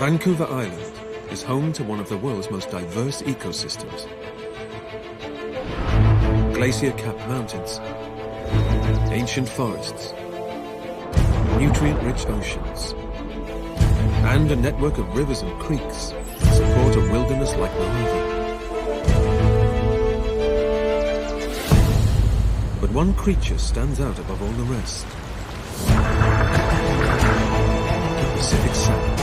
Vancouver Island is home to one of the world's most diverse ecosystems. Glacier-capped mountains, ancient forests, nutrient-rich oceans, and a network of rivers and creeks that support a wilderness like no other. But one creature stands out above all the rest. The Pacific salmon.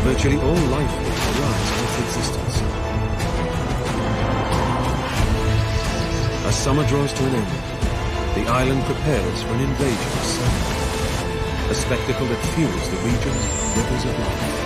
Virtually all life forms relies on its existence. As summer draws to an end, the island prepares for an invasion of salmon, a spectacle that fuels the region's rivers of life.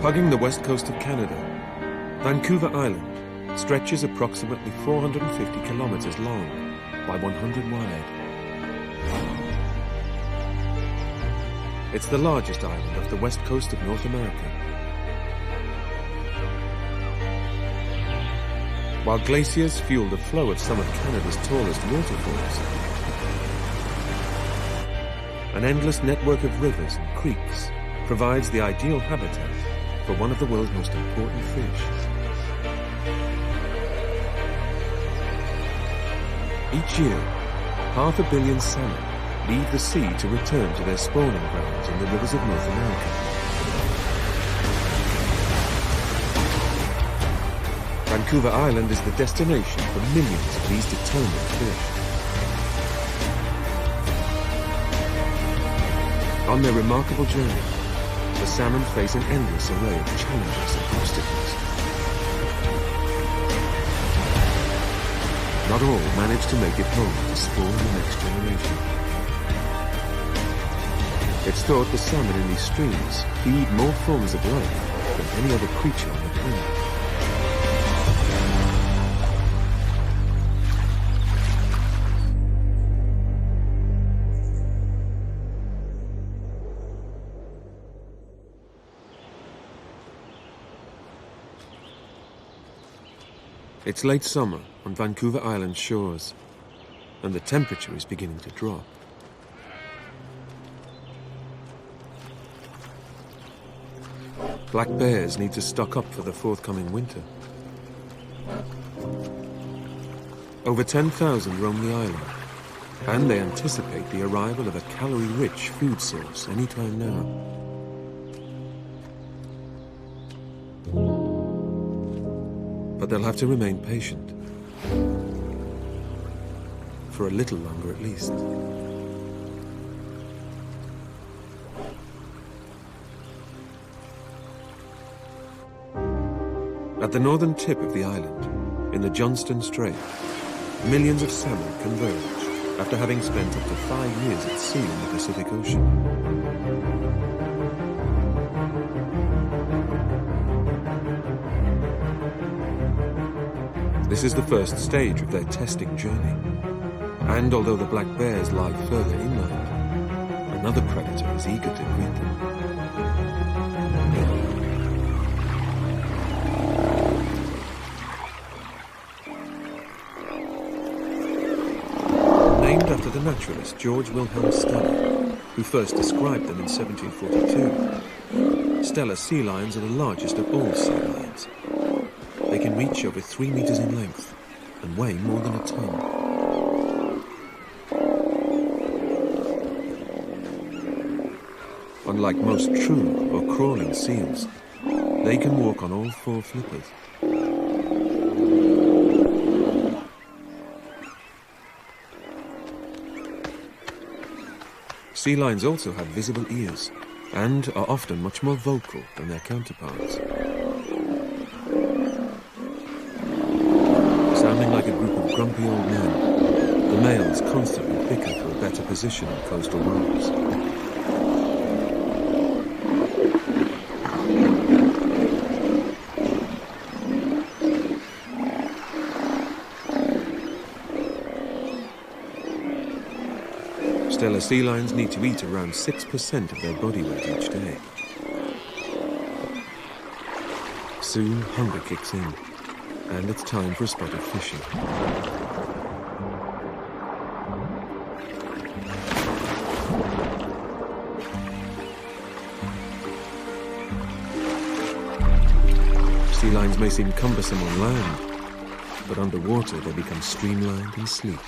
Hugging the west coast of Canada, Vancouver Island stretches approximately 450 kilometers long by 100 wide. It's the largest island off the west coast of North America. While glaciers fuel the flow of some of Canada's tallest waterfalls, an endless network of rivers and creeks provides the ideal habitat for one of the world's most important fish. Each year, 500 million salmon leave the sea to return to their spawning grounds in the rivers of North America. Vancouver Island is the destination for millions of these determined fish. On their remarkable journey, the salmon face an endless array of challenges and obstacles. Not all manage to make it home to spawn the next generation. It's thought the salmon in these streams feed more forms of life than any other creature on the planet. It's late summer on Vancouver Island shores, and the temperature is beginning to drop. Black bears need to stock up for the forthcoming winter. Over 10,000 roam the island, and they anticipate the arrival of a calorie-rich food source any time now. But they'll have to remain patient. For a little longer at least. At the northern tip of the island, in the Johnston Strait, millions of salmon converge after having spent up to 5 years at sea in the Pacific Ocean. This is the first stage of their testing journey. And although the black bears lie further inland, another predator is eager to greet them. Named after the naturalist George Wilhelm Steller, who first described them in 1742, Steller sea lions are the largest of all sea lions. They can reach over 3 meters in length and weigh more than a ton. Unlike most true or crawling seals, they can walk on all 4 flippers. Sea lions also have visible ears and are often much more vocal than their counterparts. Sounding like a group of grumpy old men, the males constantly bicker for a better position in coastal waters. Stellar sea lions need to eat around 6% of their body weight each day. Soon, hunger kicks in, and it's time for a spot of fishing. Sea lions may seem cumbersome on land, but underwater they become streamlined and sleek.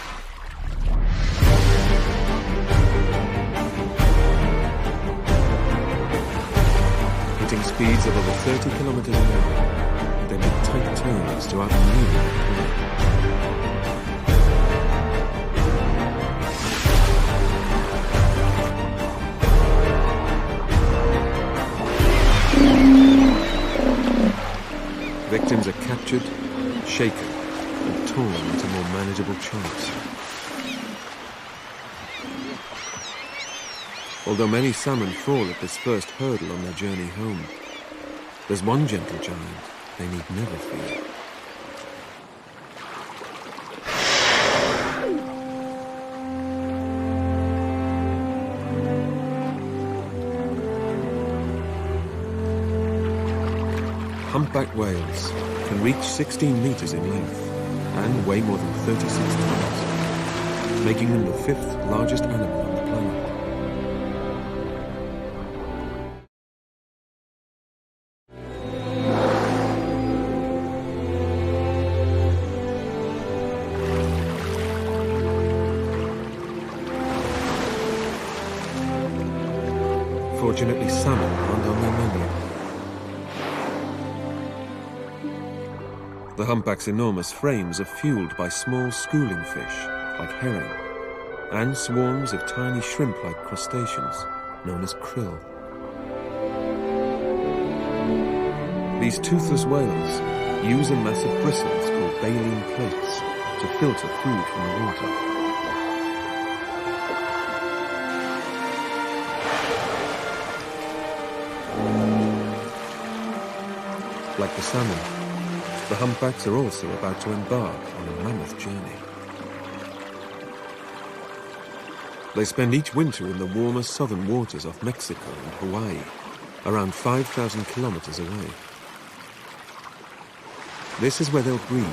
Hitting speeds of over 30 kilometers an hour, they make tight turns to outmaneuver their prey. Victims are captured, shaken, and torn into more manageable chunks. Although many salmon fall at this first hurdle on their journey home, there's one gentle giant they need never fear. Humpback whales can reach 16 meters in length and weigh more than 36 tons, making them the 5th largest animal on the planet. Fortunately, salmon aren't on their menu. The humpback's enormous frames are fueled by small schooling fish, like herring, and swarms of tiny shrimp-like crustaceans, known as krill. These toothless whales use a mass of bristles called baleen plates to filter food from the water. Like the salmon, the humpbacks are also about to embark on a mammoth journey. They spend each winter in the warmer southern waters off Mexico and Hawaii, around 5,000 kilometers away. This is where they'll breed,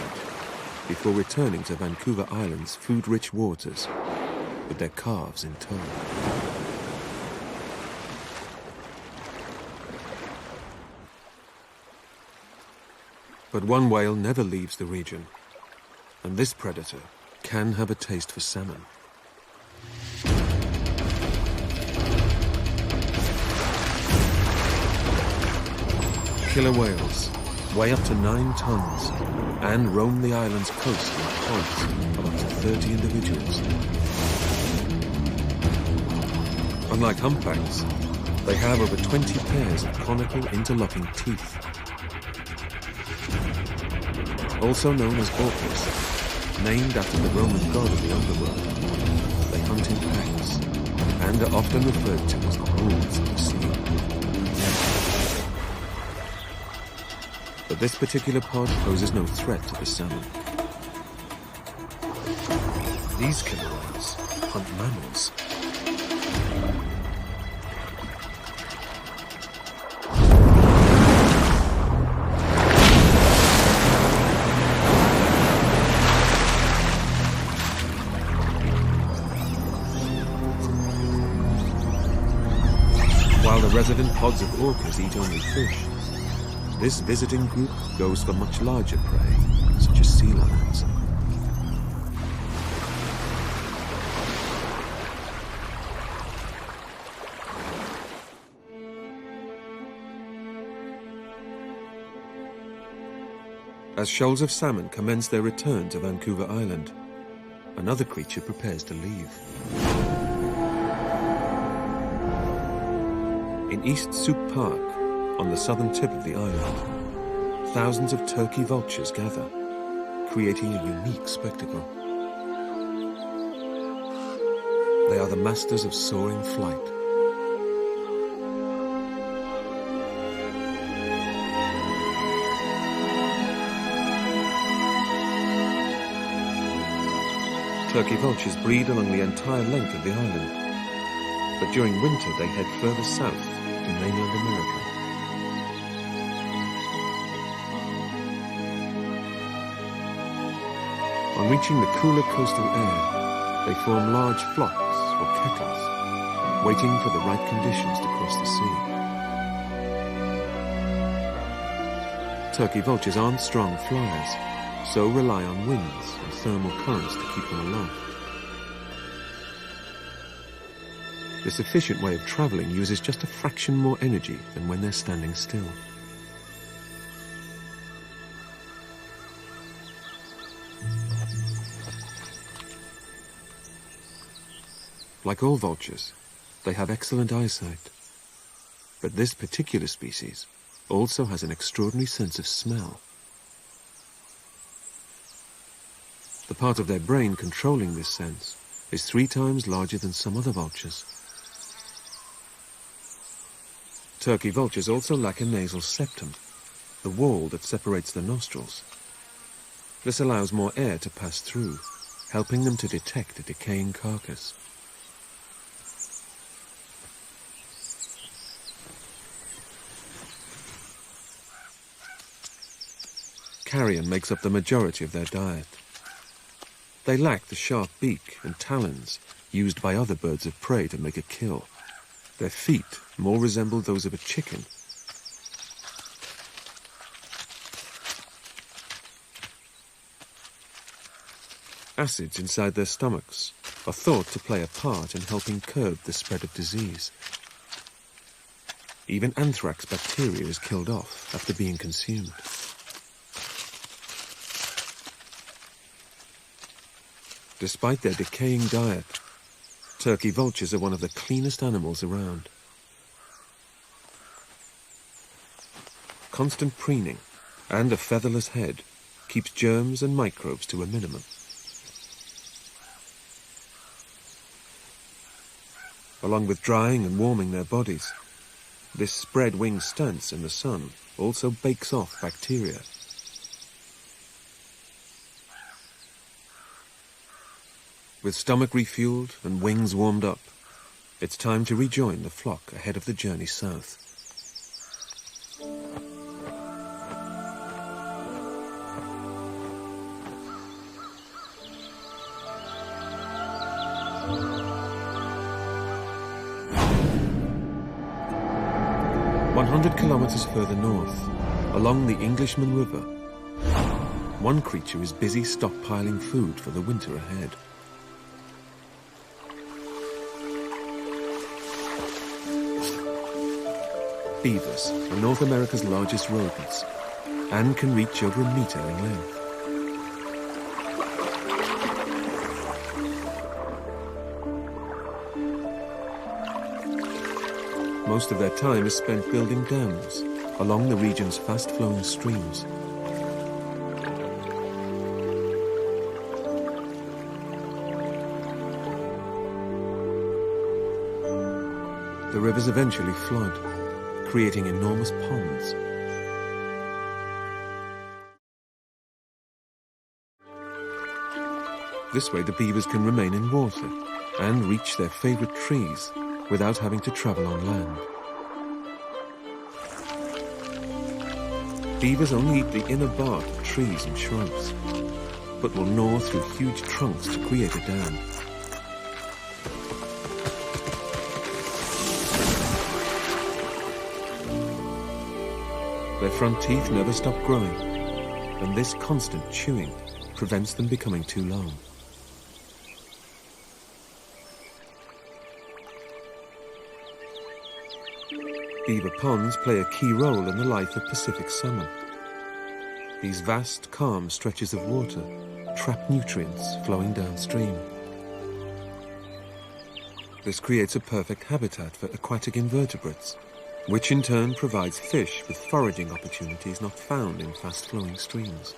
before returning to Vancouver Island's food-rich waters, with their calves in tow. But one whale never leaves the region, and this predator can have a taste for salmon. Killer whales weigh up to 9 tons and roam the island's coast in pods of up to 30 individuals. Unlike humpbacks, they have over 20 pairs of conical interlocking teeth. Also known as orcas, named after the Roman god of the underworld, they hunt in packs and are often referred to as the wolves of the sea. But this particular pod poses no threat to the salmon. These killer whales hunt mammals. While the resident pods of orcas eat only fish, this visiting group goes for much larger prey, such as sea lions. As shoals of salmon commence their return to Vancouver Island, another creature prepares to leave. In East Soup Park, on the southern tip of the island, thousands of turkey vultures gather, creating a unique spectacle. They are the masters of soaring flight. Turkey vultures breed along the entire length of the island, but during winter they head further south to mainland America. On reaching the cooler coastal air, they form large flocks or kettles, waiting for the right conditions to cross the sea. Turkey vultures aren't strong flyers, so rely on winds and thermal currents to keep them aloft. This efficient way of traveling uses just a fraction more energy than when they're standing still. Like all vultures, they have excellent eyesight. But this particular species also has an extraordinary sense of smell. The part of their brain controlling this sense is 3 times larger than some other vultures. Turkey vultures also lack a nasal septum, the wall that separates the nostrils. This allows more air to pass through, helping them to detect a decaying carcass. Carrion makes up the majority of their diet. They lack the sharp beak and talons used by other birds of prey to make a kill. Their feet more resemble those of a chicken. Acids inside their stomachs are thought to play a part in helping curb the spread of disease. Even anthrax bacteria is killed off after being consumed. Despite their decaying diet, turkey vultures are one of the cleanest animals around. Constant preening and a featherless head keeps germs and microbes to a minimum. Along with drying and warming their bodies, this spread wing stance in the sun also bakes off bacteria. With stomach refueled and wings warmed up, it's time to rejoin the flock ahead of the journey south. "100 kilometers further north, along the Englishman River, one creature is busy stockpiling food for the winter ahead. Beavers are North America's largest rodents and can reach over 1 meter in length. Most of their time is spent building dams along the region's fast-flowing streams. The rivers eventually flood, creating enormous ponds. This way the beavers can remain in water and reach their favorite trees without having to travel on land. Beavers only eat the inner bark of trees and shrubs, but will gnaw through huge trunks to create a dam. Their front teeth never stop growing, and this constant chewing prevents them becoming too long. Beaver ponds play a key role in the life of Pacific salmon. These vast, calm stretches of water trap nutrients flowing downstream. This creates a perfect habitat for aquatic invertebrates, which in turn provides fish with foraging opportunities not found in fast-flowing streams.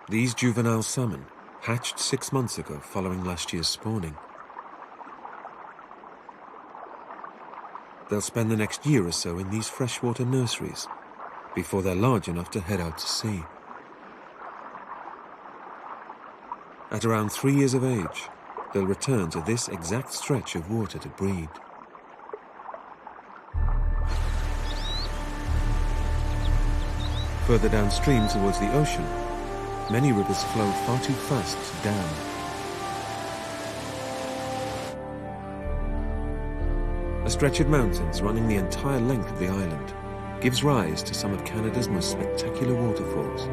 These juvenile salmon hatched 6 months ago following last year's spawning. They'll spend the next year or so in these freshwater nurseries before they're large enough to head out to sea. At around 3 years of age, they'll return to this exact stretch of water to breed. Further downstream towards the ocean, many rivers flow far too fast to dam. A stretch of mountains running the entire length of the island gives rise to some of Canada's most spectacular waterfalls.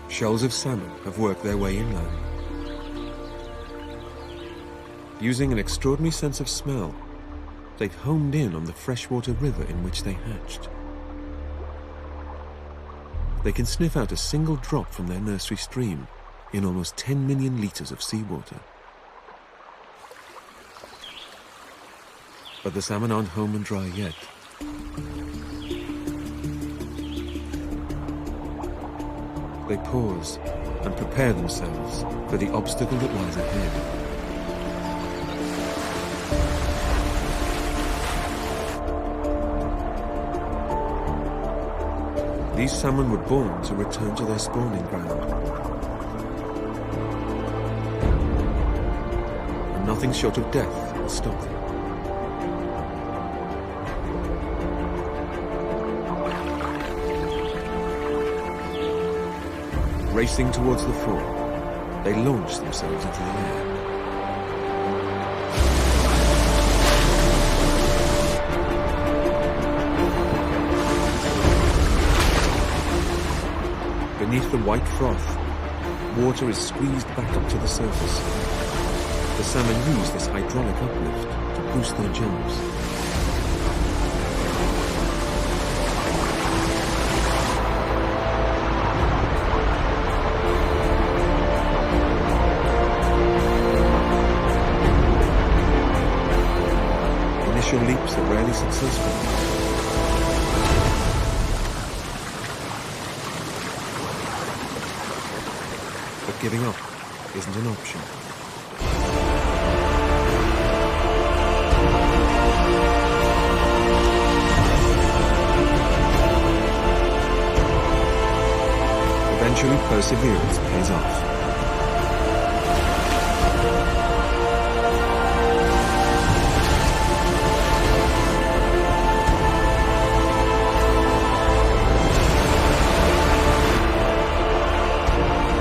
Shoals of salmon have worked their way inland. Using an extraordinary sense of smell, they've homed in on the freshwater river in which they hatched. They can sniff out a single drop from their nursery stream in almost 10 million litres of seawater. But the salmon aren't home and dry yet. They pause and prepare themselves for the obstacle that lies ahead. These salmon were born to return to their spawning ground. And nothing short of death will stop them. Racing towards the fore, they launch themselves into the air. Beneath the white froth, water is squeezed back up to the surface. The salmon use this hydraulic uplift to boost their jumps. Initial leaps are rarely successful. But giving up isn't an option. Eventually, perseverance pays off.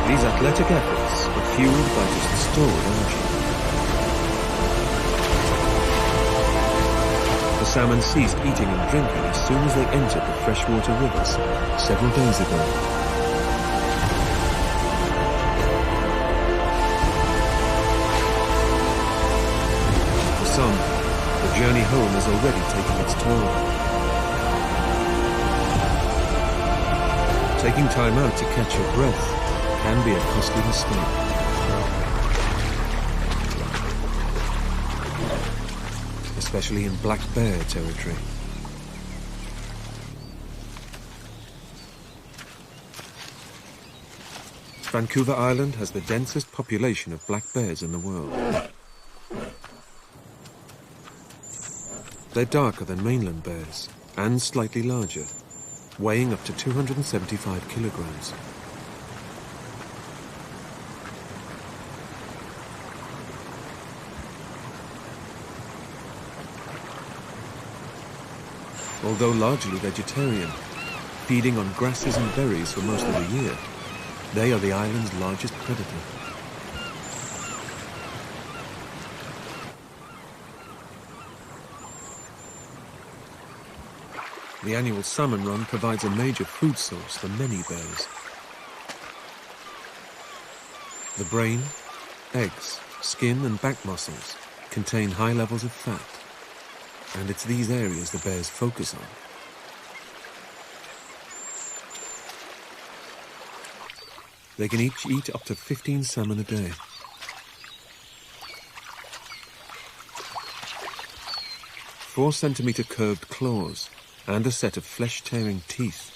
These athletic efforts are fueled by just stored energy. The salmon ceased eating and drinking as soon as they entered the freshwater rivers several days ago. For some, the journey home has already taken its toll. Taking time out to catch your breath can be a costly mistake. Especially in black bear territory. Vancouver Island has the densest population of black bears in the world. They're darker than mainland bears and slightly larger, weighing up to 275 kilograms. Although largely vegetarian, feeding on grasses and berries for most of the year, they are the island's largest predator. The annual salmon run provides a major food source for many bears. The brain, eggs, skin and back muscles contain high levels of fat, and it's these areas the bears focus on. They can each eat up to 15 salmon a day. Four-centimeter curved claws and a set of flesh-tearing teeth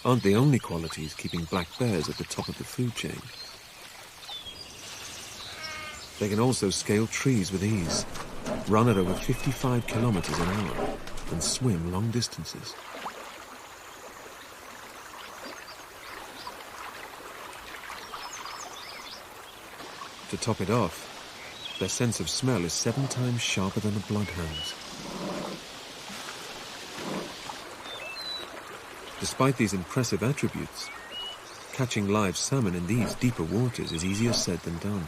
aren't the only qualities keeping black bears at the top of the food chain. They can also scale trees with ease, run at over 55 kilometers an hour, and swim long distances. To top it off, their sense of smell is 7 times sharper than a bloodhound's. Despite these impressive attributes, catching live salmon in these deeper waters is easier said than done.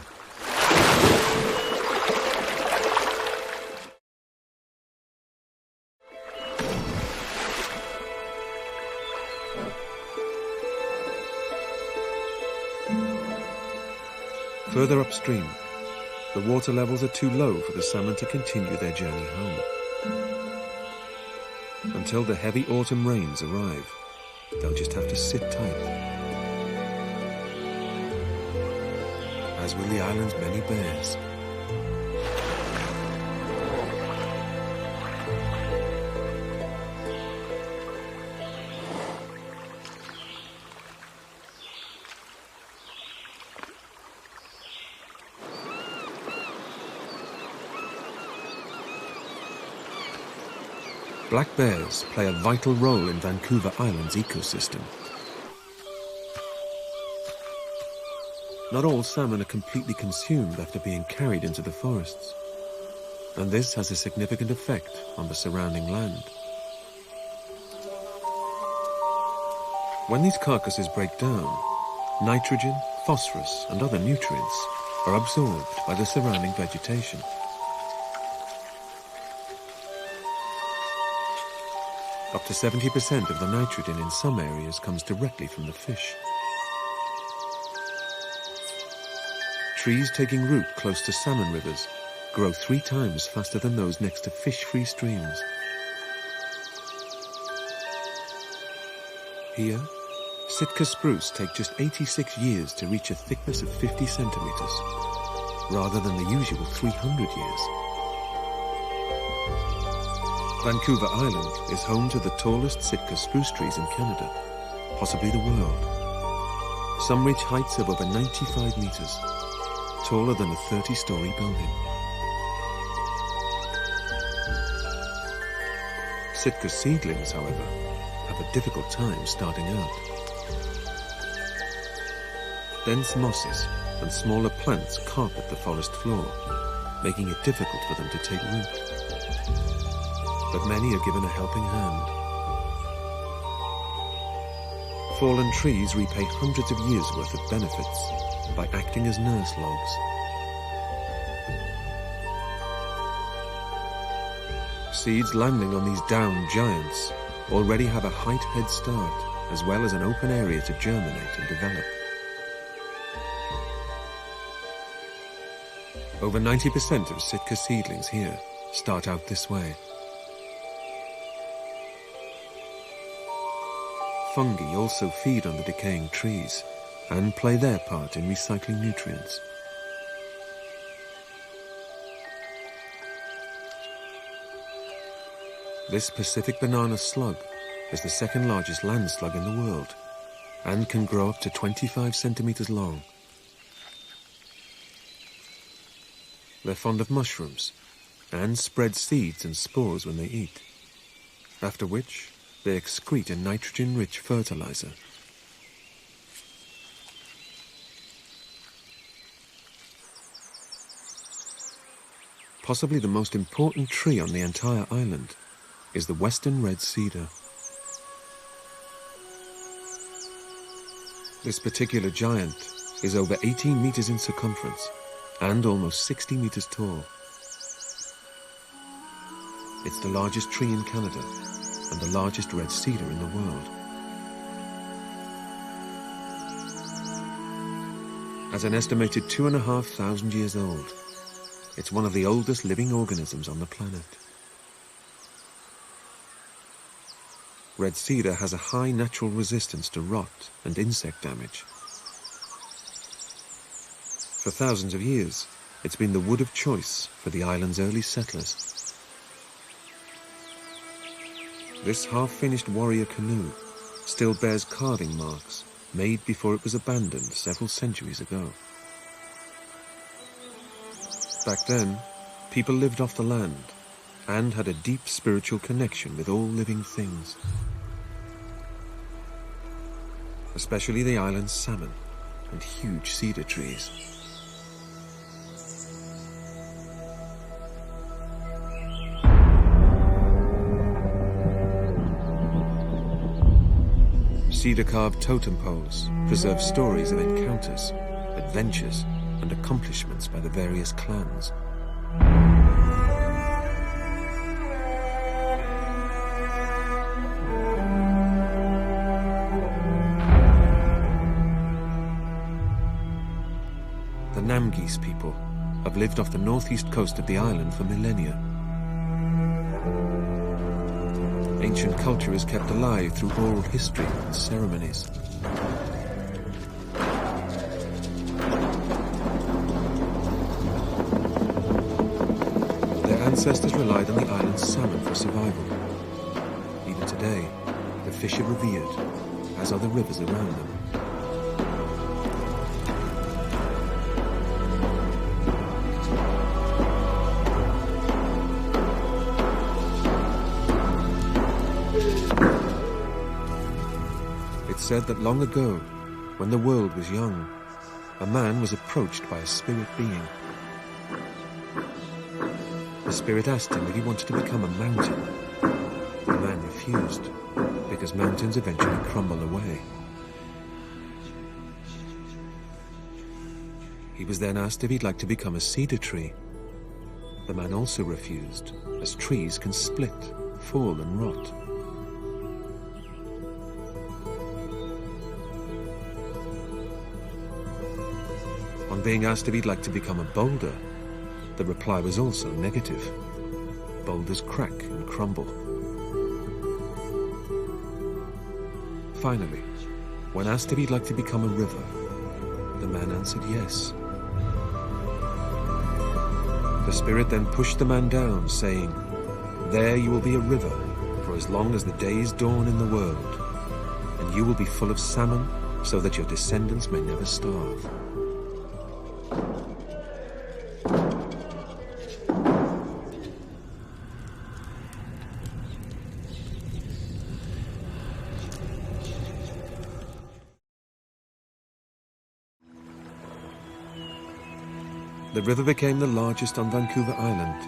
Further upstream, the water levels are too low for the salmon to continue their journey home. Until the heavy autumn rains arrive, they'll just have to sit tight. As will the island's many bears. Black bears play a vital role in Vancouver Island's ecosystem. Not all salmon are completely consumed after being carried into the forests, and this has a significant effect on the surrounding land. When these carcasses break down, nitrogen, phosphorus, and other nutrients are absorbed by the surrounding vegetation. Up to 70% of the nitrogen in some areas comes directly from the fish. Trees taking root close to salmon rivers grow 3 times faster than those next to fish-free streams. Here, Sitka spruce take just 86 years to reach a thickness of 50 centimeters, rather than the usual 300 years. Vancouver Island is home to the tallest Sitka spruce trees in Canada, possibly the world. Some reach heights of over 95 meters, taller than a 30-story building. Sitka seedlings, however, have a difficult time starting out. Dense mosses and smaller plants carpet the forest floor, making it difficult for them to take root. But many are given a helping hand. Fallen trees repay hundreds of years' worth of benefits by acting as nurse logs. Seeds landing on these downed giants already have a height head start, as well as an open area to germinate and develop. Over 90% of Sitka seedlings here start out this way. Fungi also feed on the decaying trees and play their part in recycling nutrients. This Pacific banana slug is the second largest land slug in the world and can grow up to 25 centimeters long. They're fond of mushrooms and spread seeds and spores when they eat, after which they excrete a nitrogen-rich fertilizer. Possibly the most important tree on the entire island is the western red cedar. This particular giant is over 18 meters in circumference and almost 60 meters tall. It's the largest tree in Canada and the largest red cedar in the world. As an estimated 2,500 years old, it's one of the oldest living organisms on the planet. Red cedar has a high natural resistance to rot and insect damage. For thousands of years, it's been the wood of choice for the island's early settlers. This half-finished warrior canoe still bears carving marks made before it was abandoned several centuries ago. Back then, people lived off the land and had a deep spiritual connection with all living things, especially the island's salmon and huge cedar trees. Cedar-carved totem poles preserve stories of encounters, adventures, and accomplishments by the various clans. The Namgis people have lived off the northeast coast of the island for millennia. Ancient culture is kept alive through oral history and ceremonies. Their ancestors relied on the island's salmon for survival. Even today, the fish are revered, as are the rivers around them. It's said that long ago, when the world was young, a man was approached by a spirit being. The spirit asked him if he wanted to become a mountain. The man refused, because mountains eventually crumble away. He was then asked if he'd like to become a cedar tree. The man also refused, as trees can split, fall and rot. On being asked if he'd like to become a boulder, the reply was also negative. Boulders crack and crumble. Finally, when asked if he'd like to become a river, the man answered yes. The spirit then pushed the man down, saying, "There you will be a river for as long as the days dawn in the world, and you will be full of salmon so that your descendants may never starve." The river became the largest on Vancouver Island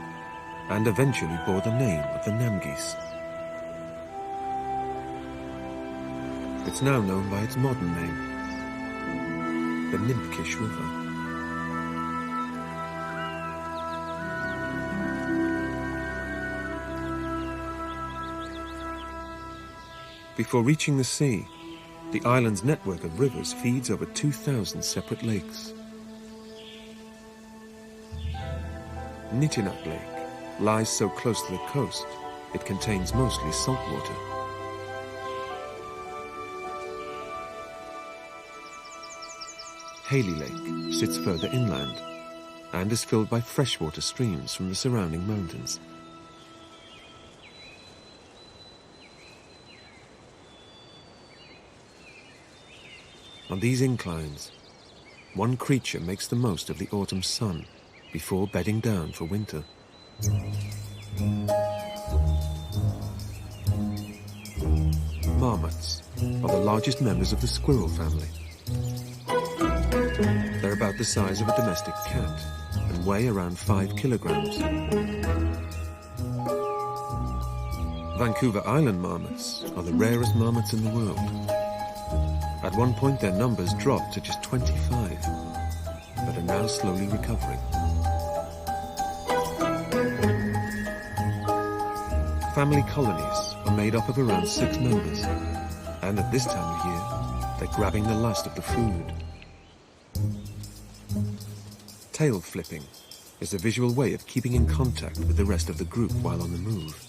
and eventually bore the name of the Namgis. It's now known by its modern name, the Nimkish River. Before reaching the sea, the island's network of rivers feeds over 2,000 separate lakes. Nitinak Lake lies so close to the coast, it contains mostly salt water. Haley Lake sits further inland and is filled by freshwater streams from the surrounding mountains. On these inclines, one creature makes the most of the autumn sun before bedding down for winter. Marmots are the largest members of the squirrel family. They're about the size of a domestic cat and weigh around 5 kilograms. Vancouver Island marmots are the rarest marmots in the world. At one point their numbers dropped to just 25, but are now slowly recovering. Family colonies are made up of around 6 members, and at this time of year, they're grabbing the last of the food. Tail flipping is a visual way of keeping in contact with the rest of the group while on the move.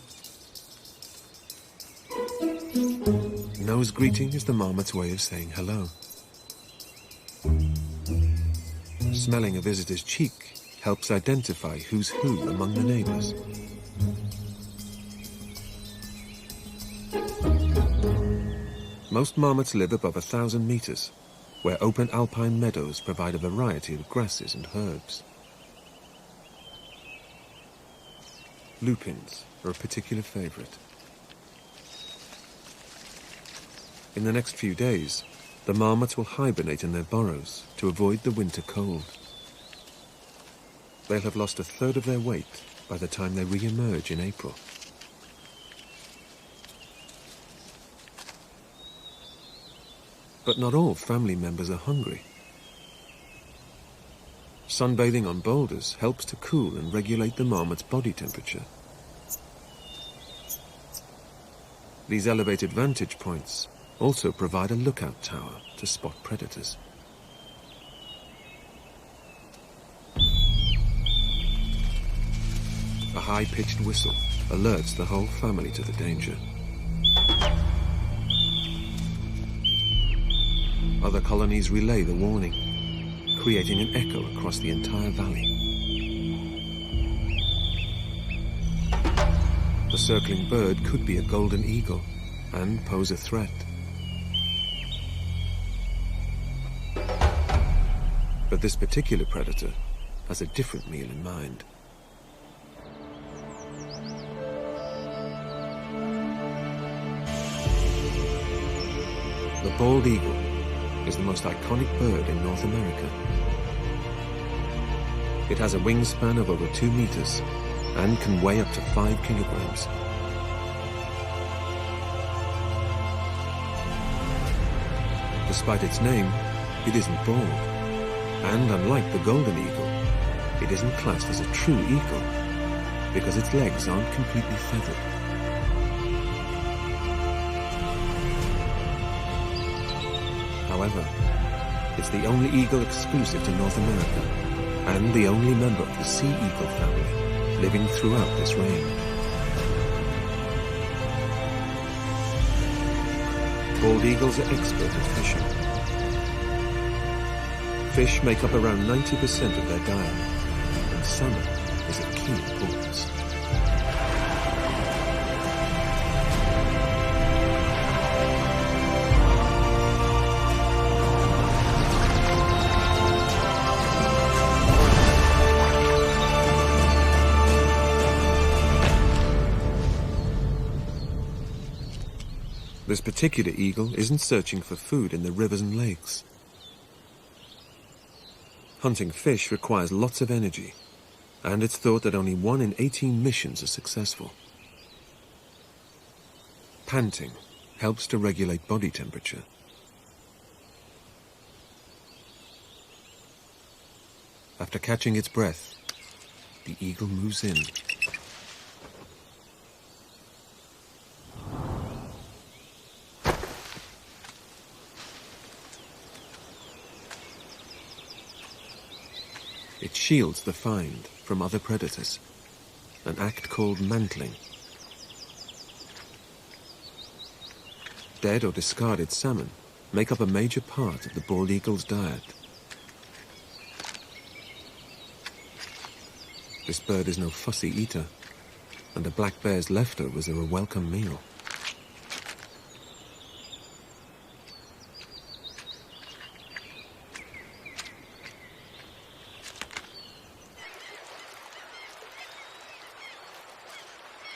Nose greeting is the marmot's way of saying hello. Smelling a visitor's cheek helps identify who's who among the neighbors. Most marmots live above 1,000 meters, where open alpine meadows provide a variety of grasses and herbs. Lupins are a particular favorite. In the next few days, the marmots will hibernate in their burrows to avoid the winter cold. They'll have lost 1/3 of their weight by the time they re-emerge in April. But not all family members are hungry. Sunbathing on boulders helps to cool and regulate the marmot's body temperature. These elevated vantage points also provide a lookout tower to spot predators. A high-pitched whistle alerts the whole family to the danger. Other colonies relay the warning, creating an echo across the entire valley. The circling bird could be a golden eagle and pose a threat. But this particular predator has a different meal in mind. The bald eagle is the most iconic bird in North America. It has a wingspan of over 2 meters and can weigh up to 5 kilograms. Despite its name, it isn't bald. And unlike the golden eagle, it isn't classed as a true eagle because its legs aren't completely feathered. However, it's the only eagle exclusive to North America and the only member of the sea eagle family living throughout this range. Bald eagles are expert at fishing. Fish make up around 90% of their diet, and salmon is of key importance. This particular eagle isn't searching for food in the rivers and lakes. Hunting fish requires lots of energy, and it's thought that only 1 in 18 missions are successful. Panting helps to regulate body temperature. After catching its breath, the eagle moves in. It shields the find from other predators, an act called mantling. Dead or discarded salmon make up a major part of the bald eagle's diet. This bird is no fussy eater, and a black bear's leftovers are a welcome meal.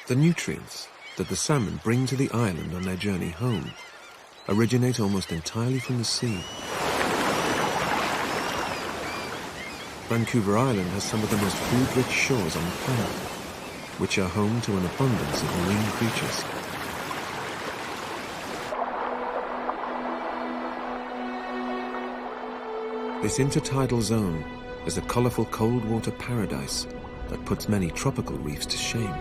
The nutrients that the salmon bring to the island on their journey home originate almost entirely from the sea. Vancouver Island has some of the most food-rich shores on the planet, which are home to an abundance of marine creatures. This intertidal zone is a colorful cold water paradise that puts many tropical reefs to shame.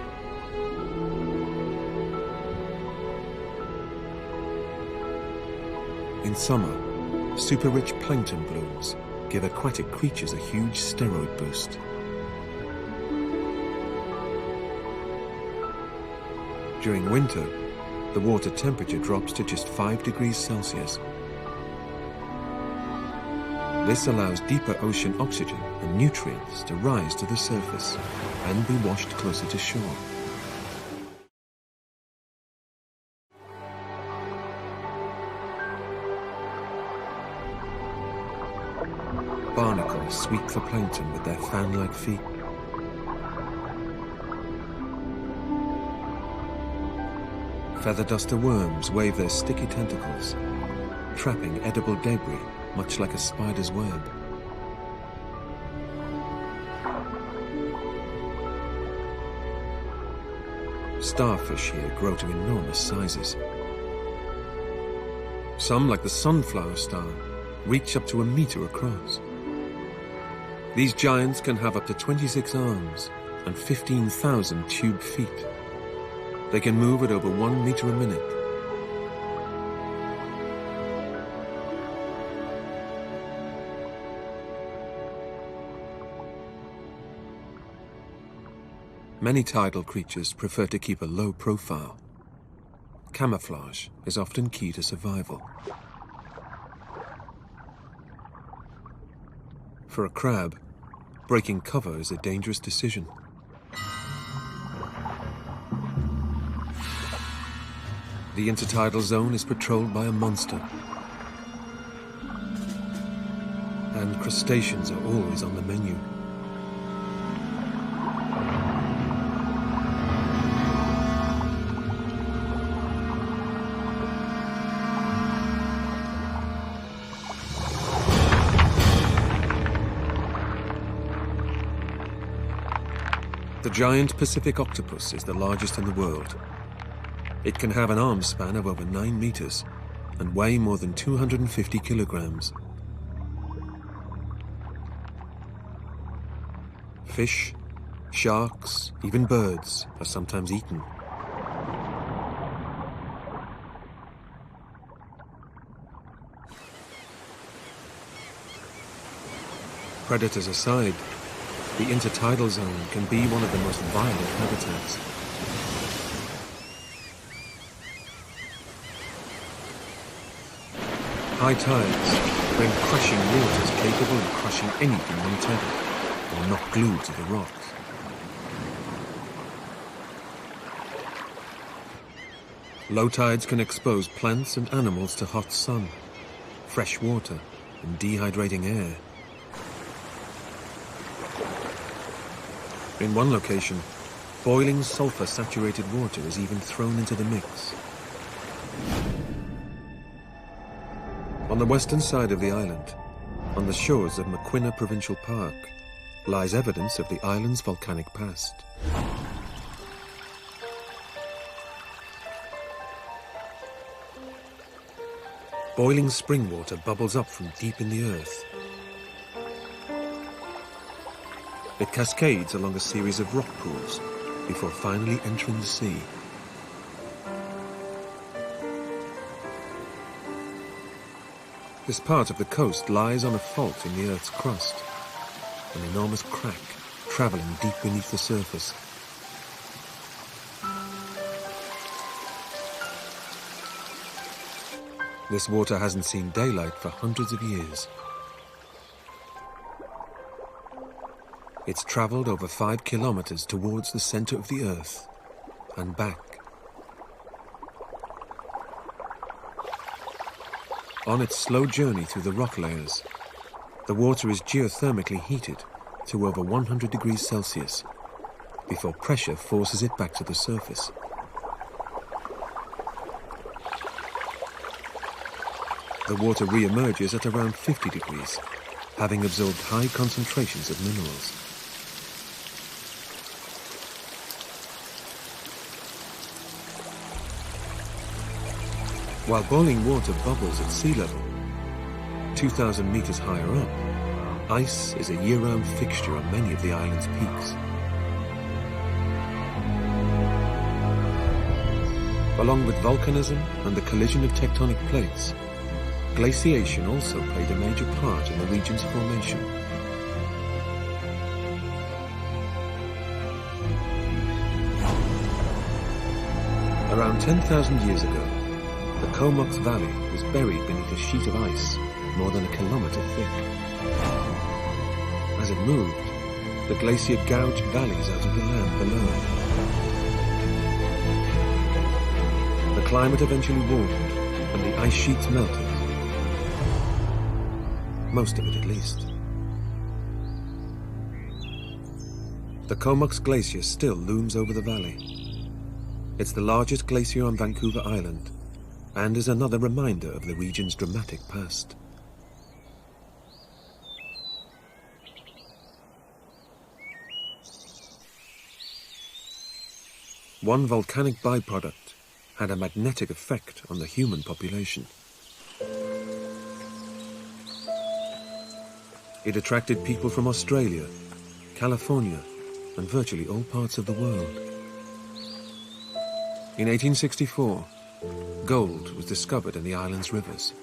In summer, super-rich plankton blooms give aquatic creatures a huge steroid boost. During winter, the water temperature drops to just 5 degrees Celsius. This allows deeper ocean oxygen and nutrients to rise to the surface and be washed closer to shore. Barnacles sweep the plankton with their fan-like feet. Feather duster worms wave their sticky tentacles, trapping edible debris much like a spider's web. Starfish here grow to enormous sizes. Some, like the sunflower star, reach up to 1 meter across. These giants can have up to 26 arms and 15,000 tube feet. They can move at over 1 meter a minute. Many tidal creatures prefer to keep a low profile. Camouflage is often key to survival. For a crab, breaking cover is a dangerous decision. The intertidal zone is patrolled by a monster. And crustaceans are always on the menu. The giant Pacific octopus is the largest in the world. It can have an arm span of over 9 meters and weigh more than 250 kilograms. Fish, sharks, even birds are sometimes eaten. Predators aside, the intertidal zone can be one of the most violent habitats. High tides bring crashing waters capable of crushing anything untethered or not glued to the rocks. Low tides can expose plants and animals to hot sun, fresh water, and dehydrating air. In one location, boiling sulfur-saturated water is even thrown into the mix. On the western side of the island, on the shores of Maquinna Provincial Park, lies evidence of the island's volcanic past. Boiling spring water bubbles up from deep in the earth. It cascades along a series of rock pools before finally entering the sea. This part of the coast lies on a fault in the Earth's crust, an enormous crack traveling deep beneath the surface. This water hasn't seen daylight for hundreds of years. It's traveled over 5 kilometers towards the center of the Earth and back. On its slow journey through the rock layers, the water is geothermically heated to over 100 degrees Celsius before pressure forces it back to the surface. The water re-emerges at around 50 degrees, having absorbed high concentrations of minerals. While boiling water bubbles at sea level, 2,000 meters higher up, ice is a year-round fixture on many of the island's peaks. Along with volcanism and the collision of tectonic plates, Glaciation also played a major part in the region's formation. Around 10,000 years ago, the Comox Valley was buried beneath a sheet of ice more than a kilometre thick. As it moved, the glacier gouged valleys out of the land below. The climate eventually warmed and the ice sheets melted. Most of it, at least. The Comox Glacier still looms over the valley. It's the largest glacier on Vancouver Island and is another reminder of the region's dramatic past. One volcanic byproduct had a magnetic effect on the human population. It attracted people from Australia, California, and virtually all parts of the world. In 1864, gold was discovered in the island's rivers,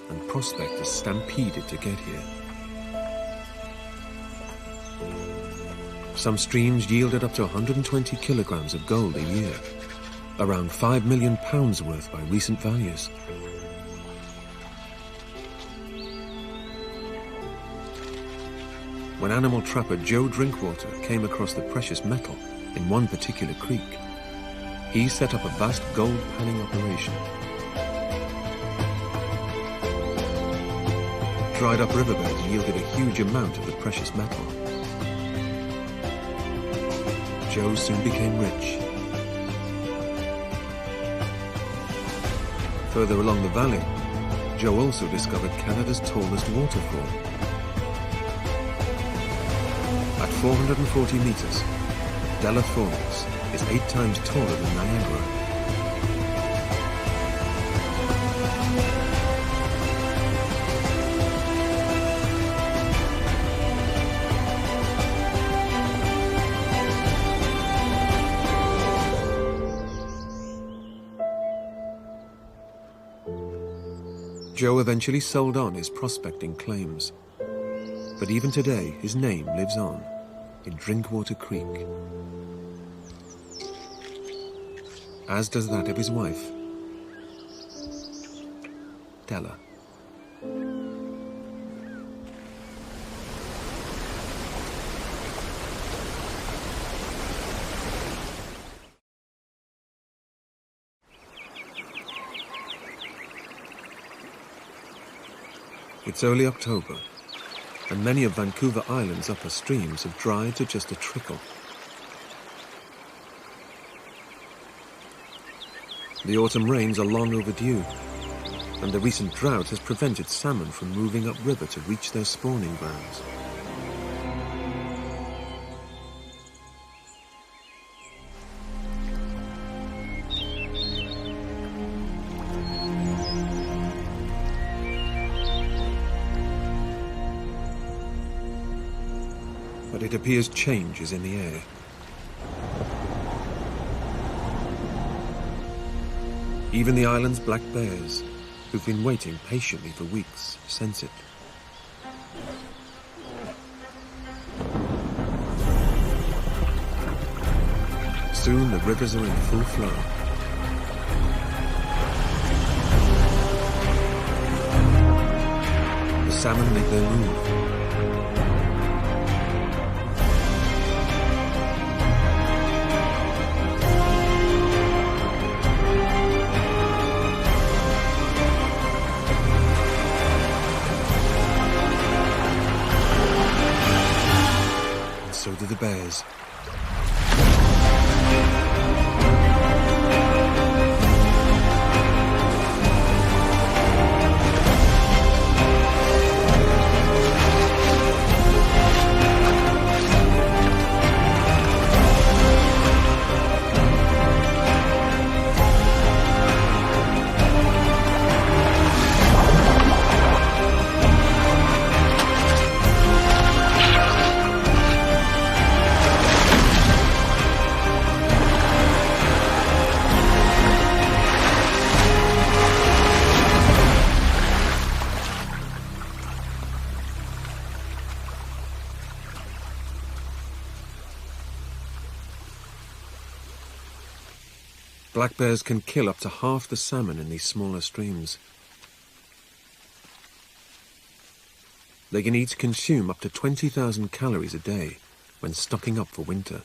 and prospectors stampeded to get here. Some streams yielded up to 120 kilograms of gold a year, around £5 million worth by recent values. When animal trapper Joe Drinkwater came across the precious metal in one particular creek, he set up a vast gold panning operation. Dried up riverbeds yielded a huge amount of the precious metal. Joe soon became rich. Further along the valley, Joe also discovered Canada's tallest waterfall. At 440 meters, Della Falls is 8 times taller than Niagara. Joe eventually sold on his prospecting claims, but even today his name lives on in Drinkwater Creek, as does that of his wife, Della. It's early October, and many of Vancouver Island's upper streams have dried to just a trickle. The autumn rains are long overdue, and the recent drought has prevented salmon from moving upriver to reach their spawning grounds. But it appears change is in the air. Even the island's black bears, who've been waiting patiently for weeks, sense it. Soon the rivers are in full flow. The salmon make their move. So do the bears. Black bears can kill up to half the salmon in these smaller streams. They can each consume up to 20,000 calories a day when stocking up for winter.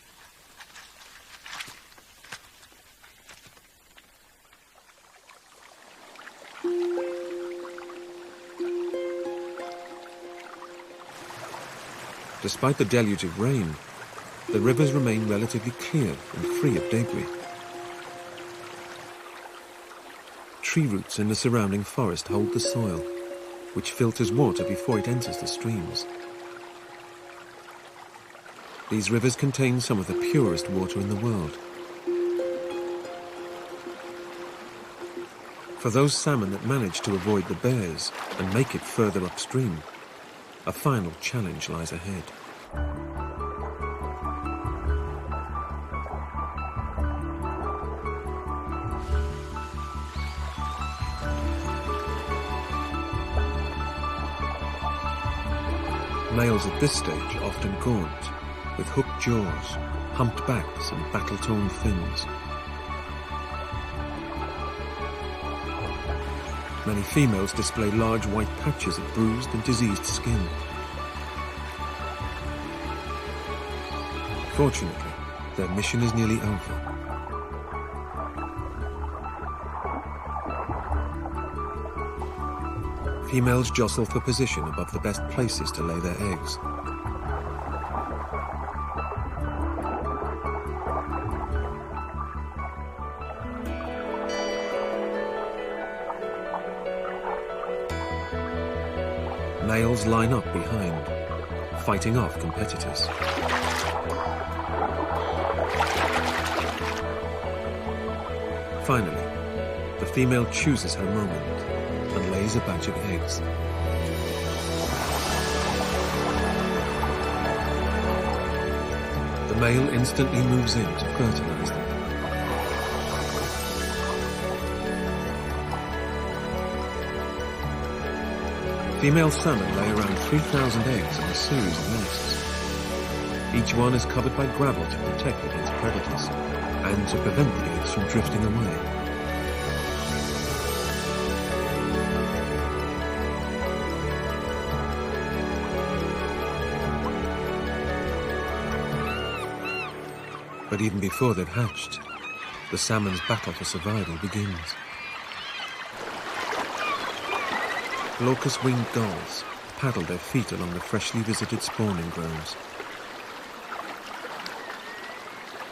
Despite the deluge of rain, the rivers remain relatively clear and free of debris. Tree roots in the surrounding forest hold the soil, which filters water before it enters the streams. These rivers contain some of the purest water in the world. For those salmon that manage to avoid the bears and make it further upstream, a final challenge lies ahead. Males at this stage are often gaunt, with hooked jaws, humped backs and battle-torn fins. Many females display large white patches of bruised and diseased skin. Fortunately, their mission is nearly over. Females jostle for position above the best places to lay their eggs. Males line up behind, fighting off competitors. Finally, the female chooses her moment and lays a batch of eggs. The male instantly moves in to fertilize them. Female salmon lay around 3,000 eggs in a series of nests. Each one is covered by gravel to protect against predators and to prevent the eggs from drifting away. But even before they've hatched, the salmon's battle for survival begins. Glaucous-winged gulls paddle their feet along the freshly visited spawning grounds.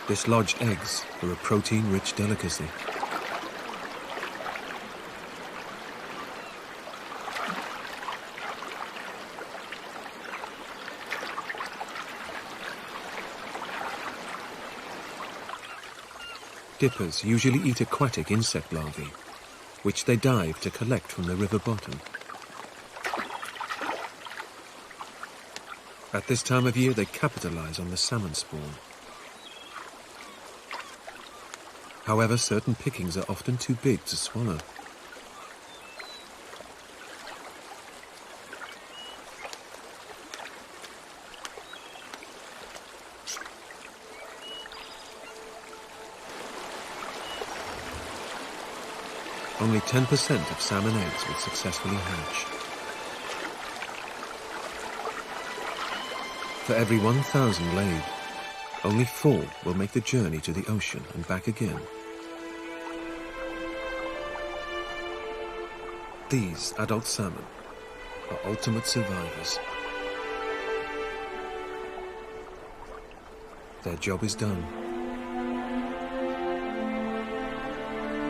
Dislodged eggs are a protein-rich delicacy. Dippers usually eat aquatic insect larvae, which they dive to collect from the river bottom. At this time of year, they capitalize on the salmon spawn. However, certain pickings are often too big to swallow. Only 10% of salmon eggs will successfully hatch. For every 1,000 laid, only 4 will make the journey to the ocean and back again. These adult salmon are ultimate survivors. Their job is done.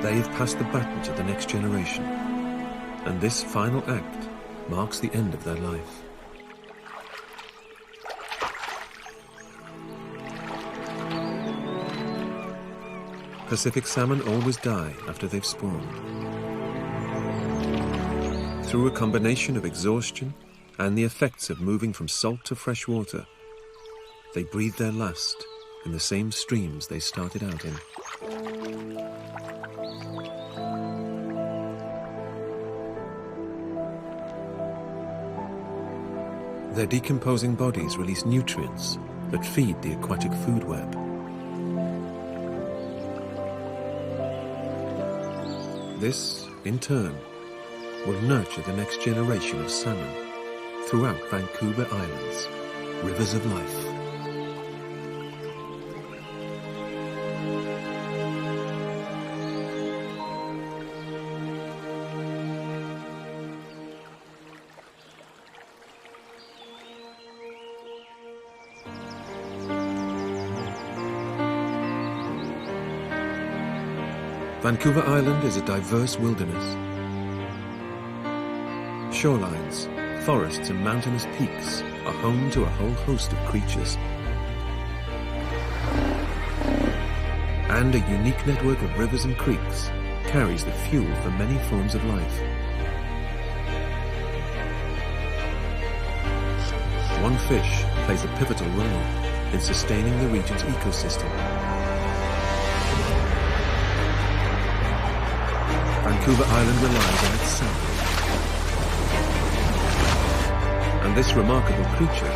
They have passed the baton to the next generation, and this final act marks the end of their life. Pacific salmon always die after they've spawned. Through a combination of exhaustion and the effects of moving from salt to fresh water, they breathe their last in the same streams they started out in. Their decomposing bodies release nutrients that feed the aquatic food web. This, in turn, will nurture the next generation of salmon throughout Vancouver Island's rivers of life. Vancouver Island is a diverse wilderness. Shorelines, forests and mountainous peaks are home to a whole host of creatures. And a unique network of rivers and creeks carries the fuel for many forms of life. One fish plays a pivotal role in sustaining the region's ecosystem. Vancouver Island relies on its salmon. And this remarkable creature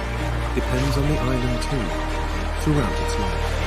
depends on the island too, throughout its life.